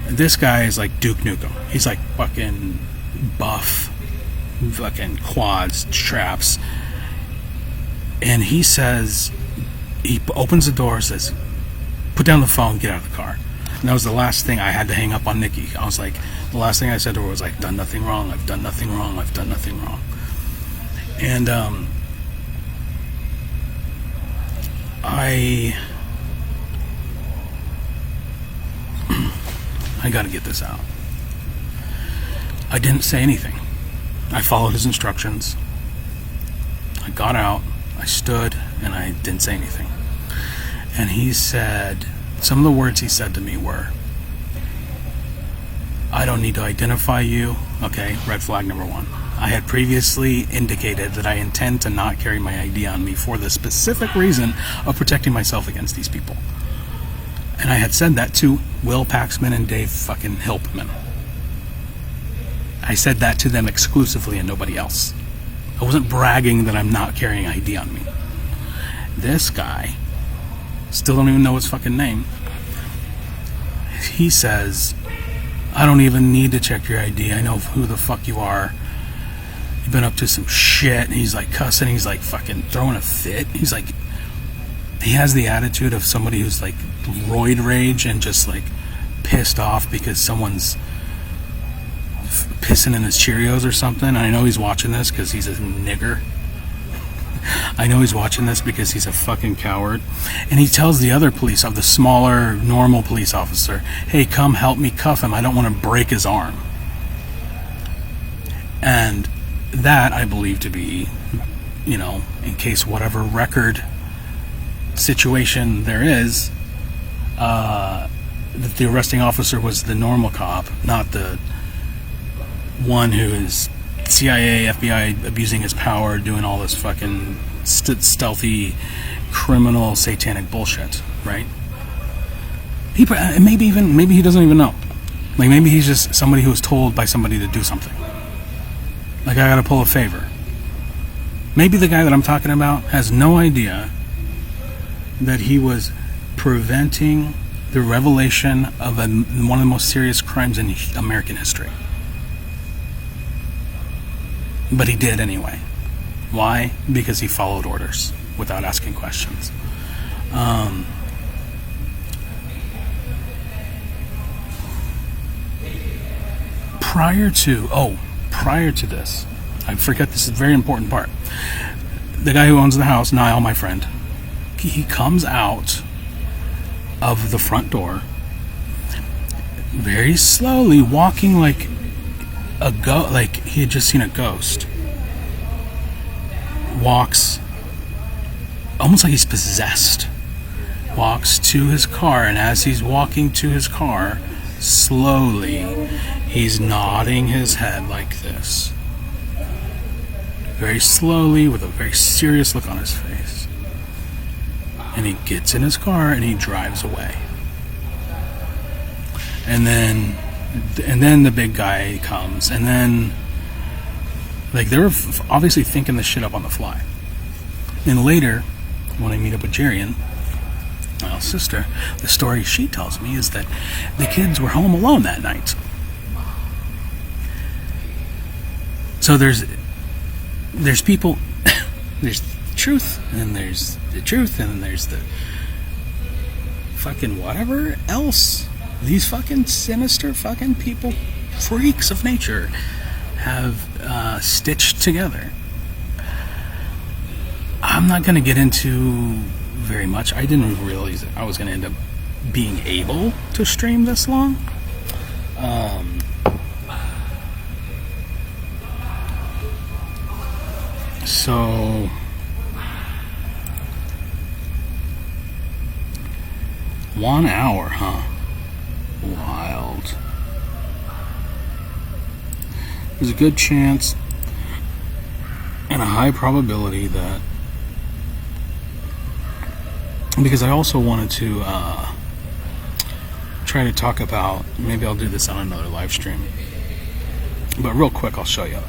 This guy is like Duke Nukem. He's like fucking buff, fucking quads, traps. And he says, he opens the door, says, put down the phone, get out of the car. And that was the last thing I had to hang up on Nikki. I was like, the last thing I said to her was like, done nothing wrong, I've done nothing wrong, I've done nothing wrong. And I gotta get this out. I didn't say anything. I followed his instructions. I got out, I stood, and I didn't say anything. And he said, some of the words he said to me were, I don't need to identify you. Okay, red flag number one. I had previously indicated that I intend to not carry my ID on me for the specific reason of protecting myself against these people. And I had said that to Will Paxman and Dave fucking Hilpman. I said that to them exclusively and nobody else. I wasn't bragging that I'm not carrying ID on me. This guy, still don't even know his fucking name, he says, I don't even need to check your ID. I know who the fuck you are. You've been up to some shit. And he's like cussing. He's like fucking throwing a fit. He's like, he has the attitude of somebody who's like roid rage and just like pissed off because someone's pissing in his Cheerios or something. And I know he's watching this because he's a nigger. I know he's watching this because he's a fucking coward. And he tells the other police, of the smaller, normal police officer, hey, come help me cuff him. I don't want to break his arm. And that I believe to be, in case whatever record situation there is, that the arresting officer was the normal cop, not the one who is CIA, FBI abusing his power, doing all this fucking stealthy, criminal, satanic bullshit, right? Maybe he doesn't even know. Like, maybe he's just somebody who was told by somebody to do something. Like, I gotta pull a favor. Maybe the guy that I'm talking about has no idea that he was preventing the revelation of one of the most serious crimes in American history. But he did anyway. Why? Because he followed orders without asking questions. Prior to this, I forget, this is a very important part. The guy who owns the house, Niall, my friend, he comes out of the front door very slowly, walking like like he had just seen a ghost. Walks almost like he's possessed. Walks to his car, and as he's walking to his car, slowly, he's nodding his head like this. Very slowly, with a very serious look on his face. And he gets in his car and he drives away. And then the big guy comes, and then, like, they were obviously thinking this shit up on the fly. And later, when I meet up with Jerian, my sister, the story she tells me is that the kids were home alone that night. So there's people, there's truth, and there's the truth, and then there's the fucking whatever else these fucking sinister fucking people, freaks of nature, have stitched together. I'm not going to get into very much. I didn't realize that I was going to end up being able to stream this long. So 1 hour, huh? Wild. There's a good chance and a high probability that, because I also wanted to try to talk about, maybe I'll do this on another live stream, but real quick I'll show you.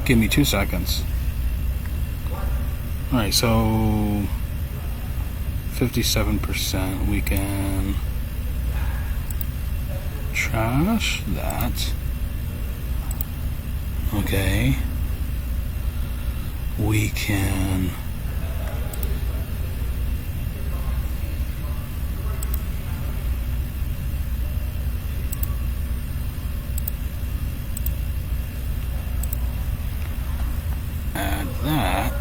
Give me 2 seconds. Alright, so 57%, we can trash that. Okay. We can add that.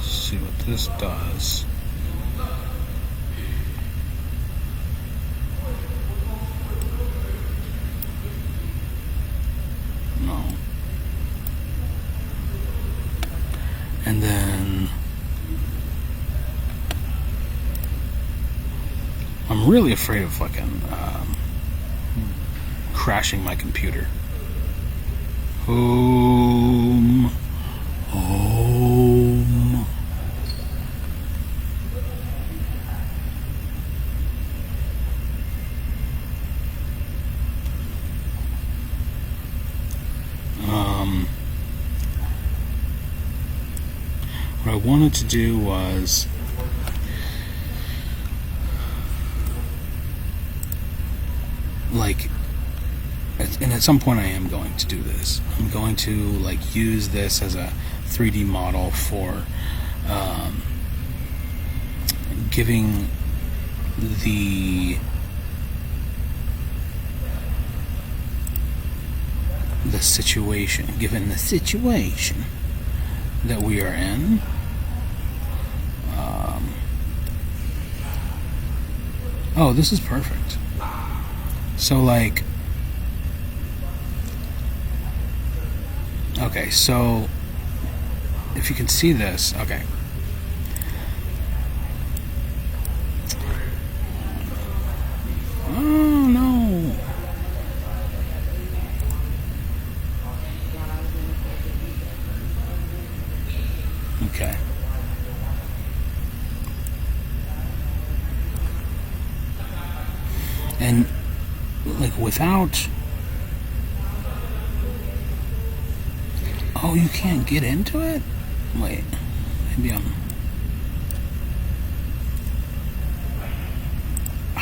See what this does. No. And then I'm really afraid of fucking crashing my computer. Home. What I wanted to do was and at some point I am going to do this. I'm going to use this as a 3D model for giving the situation, given the situation that we are in. Oh, this is perfect. So okay, so if you can see this, okay. Oh no. Okay. And without Oh, you can't get into it? Wait, maybe I'm... I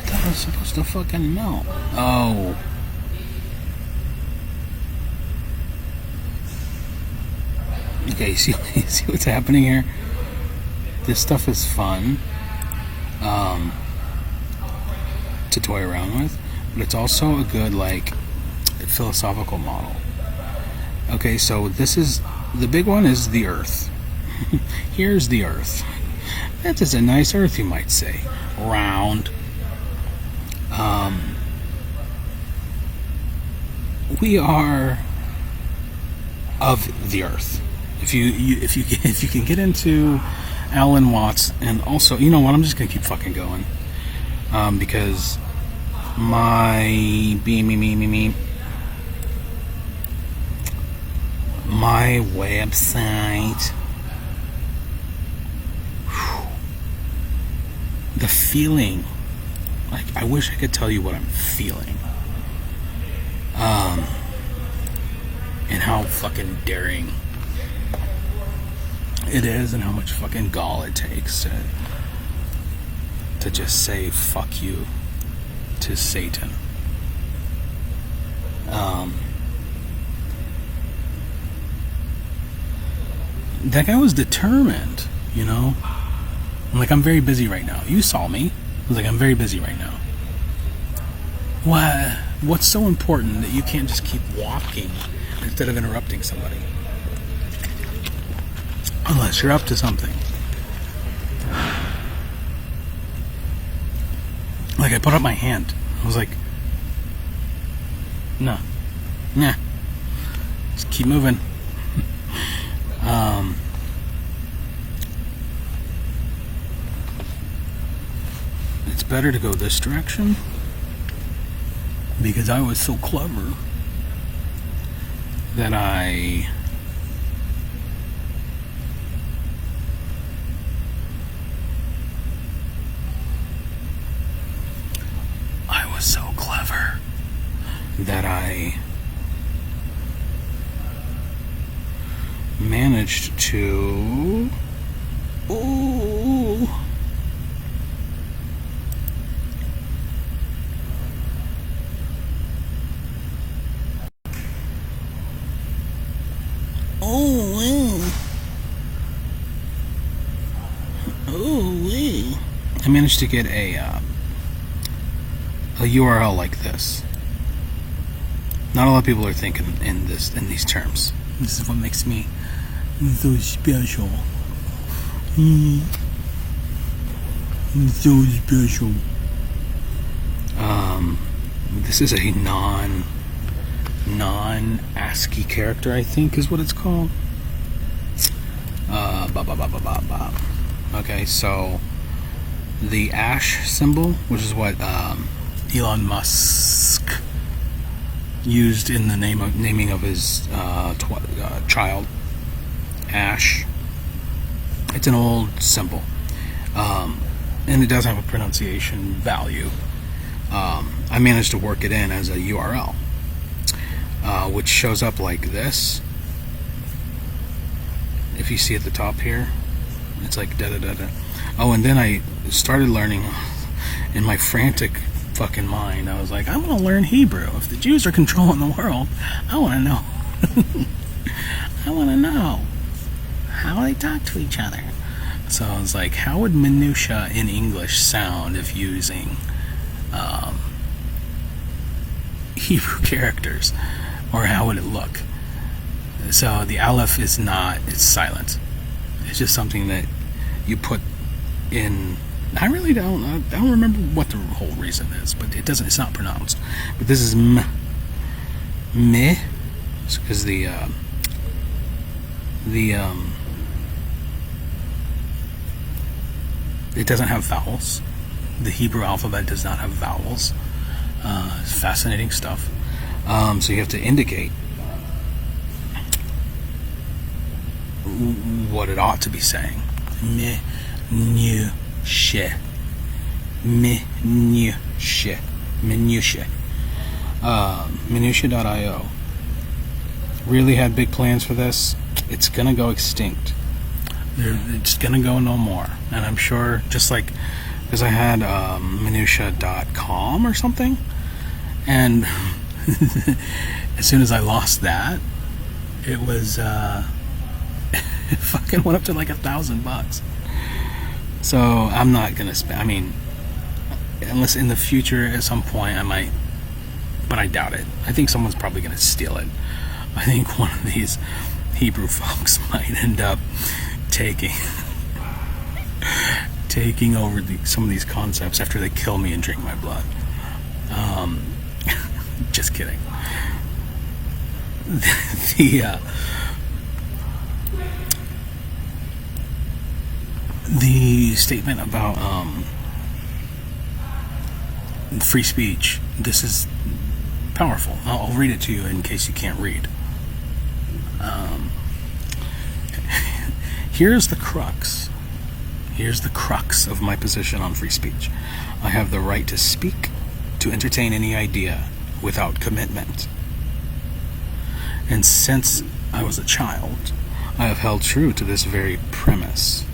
thought I was supposed to fucking melt. Oh. Okay, see what's happening here? This stuff is fun to toy around with, but it's also a good, like, philosophical model. Okay, so this is... The big one is the Earth. Here's the Earth. That is a nice Earth, you might say. Round. We are of the Earth. If you can get into Alan Watts, and also, you know what? I'm just gonna keep fucking going, because my my website, the feeling, like, I wish I could tell you what I'm feeling, and how fucking daring it is, and how much fucking gall it takes to just say fuck you to Satan. That guy was determined, you know? Like, I'm very busy right now. You saw me. I was like, I'm very busy right now. What's so important that you can't just keep walking instead of interrupting somebody? Unless you're up to something. Like, I put up my hand. I was like, no. Nah. Just keep moving. It's better to go this direction, because I was so clever that I was so clever that I managed to... Ooh. Oh, wow. Oh, wow. I managed to get a URL like this. Not a lot of people are thinking in these terms. This is what makes me so special. So special. This is a non ASCII character, I think is what it's called. Okay, so the ash symbol, which is what Elon Musk used in the naming of his child, Ash. It's an old symbol, and it does have a pronunciation value. I managed to work it in as a URL, which shows up like this. If you see at the top here, it's like da da da da. Oh, and then I started learning in my frantic fucking mind. I was like, I'm gonna learn Hebrew. If the Jews are controlling the world, I want to know. I want to know how they talk to each other. So I was like, how would minutia in English sound if using Hebrew characters, or how would it look? So the aleph is not, it's silent. It's just something that you put in. I don't remember what the whole reason is, but it's not pronounced. But this is meh, because it doesn't have vowels. The Hebrew alphabet does not have vowels. It's fascinating stuff. So you have to indicate what it ought to be saying. Minutia. Minutia. Minutia.io. really had big plans for this, it's gonna go extinct. It's gonna go no more. And I'm sure, just like, because I had minutia.com or something, and as soon as I lost that, it was it fucking went up to like $1,000. So I'm not gonna spend. I mean, unless in the future at some point I might, but I doubt it. I think someone's probably gonna steal it. I think one of these Hebrew folks might end up taking over some of these concepts after they kill me and drink my blood. Just kidding. The statement about free speech, this is powerful. I'll read it to you in case you can't read. Here's the crux. Here's the crux of my position on free speech. I have the right to speak, to entertain any idea without commitment. And since I was a child, I have held true to this very premise.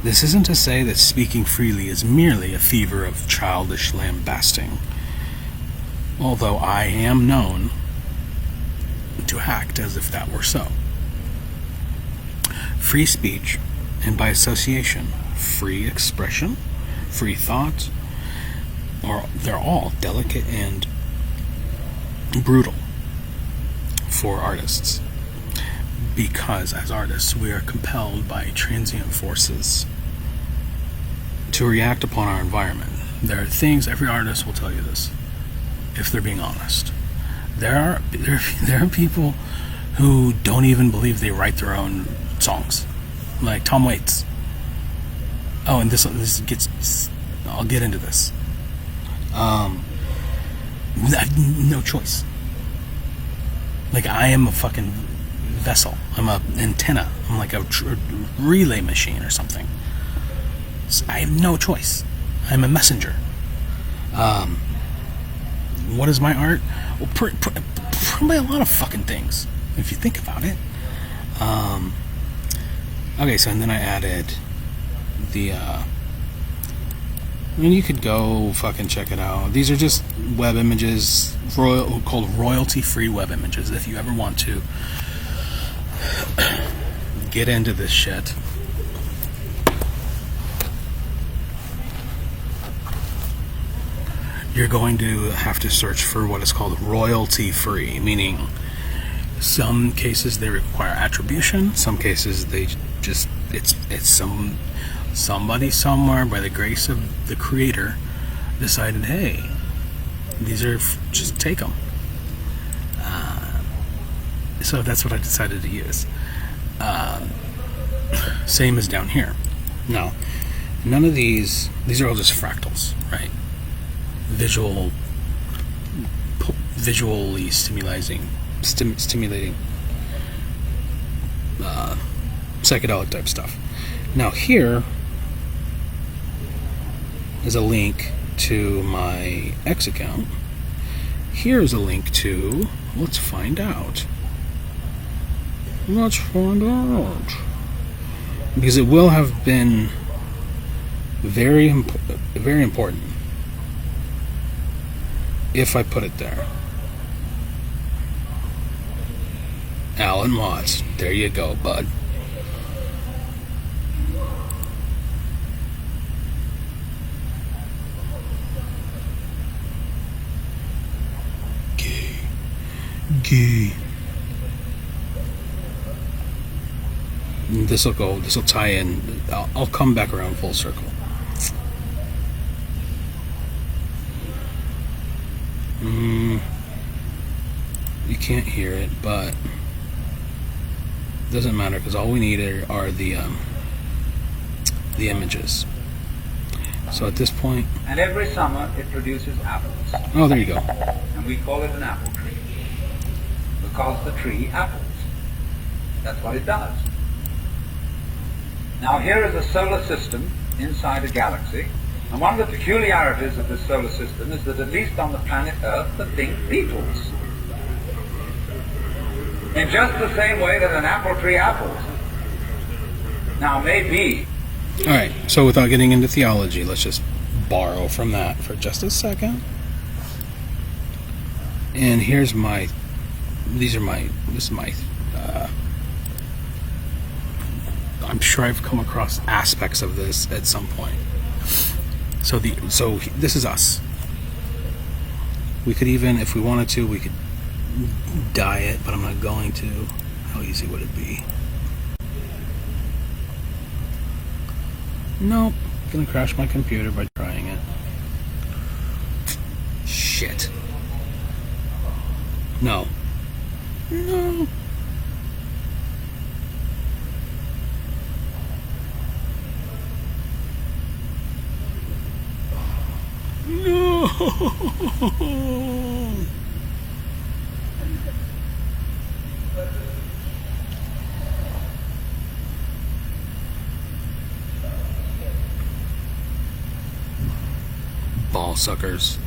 This isn't to say that speaking freely is merely a fever of childish lambasting, although I am known to act as if that were so. Free speech, and by association, free expression, free thought, they're all delicate and brutal for artists, because as artists we are compelled by transient forces to react upon our environment. There are things, every artist will tell you this, if they're being honest. There are people who don't even believe they write their own songs, like Tom Waits. Oh, and this gets, I'll get into this. I have no choice. Like, I am a fucking vessel. I'm a antenna. I'm like a relay machine or something. So I have no choice. I'm a messenger. What is my art? Well, probably a lot of fucking things, if you think about it. Okay, so and then I added the I mean, you could go fucking check it out. These are just web images, called royalty-free web images. If you ever want to get into this shit, you're going to have to search for what is called royalty-free, meaning some cases they require attribution, some cases they just it's somebody somewhere by the grace of the creator decided, hey, these are just take them. So that's what I decided to use. Same as down here. Now, none of these are all just fractals, right? Visually stimulating psychedelic type stuff. Now here is a link to my X account. Here's a link to, let's find out. Because it will have been very important if I put it there. Alan Watts, there you go, bud. Gay. This will tie in. I'll come back around full circle. You can't hear it, but it doesn't matter because all we need are the images. So at this point, and every summer it produces apples. Oh, there you go. And we call it an apple tree because the tree apples. That's what it does. Now here is a solar system inside a galaxy, and one of the peculiarities of this solar system is that at least on the planet Earth the thing beetles. In just the same way that an apple tree apples. Now, maybe. All right, so without getting into theology, let's just borrow from that for just a second. And here's my, this is my, I'm sure I've come across aspects of this at some point. So this is us. We could even, if we wanted to, we could dye it, but I'm not going to. How easy would it be? Nope. Gonna crash my computer by trying it. Shit. No. No. No. Ball suckers.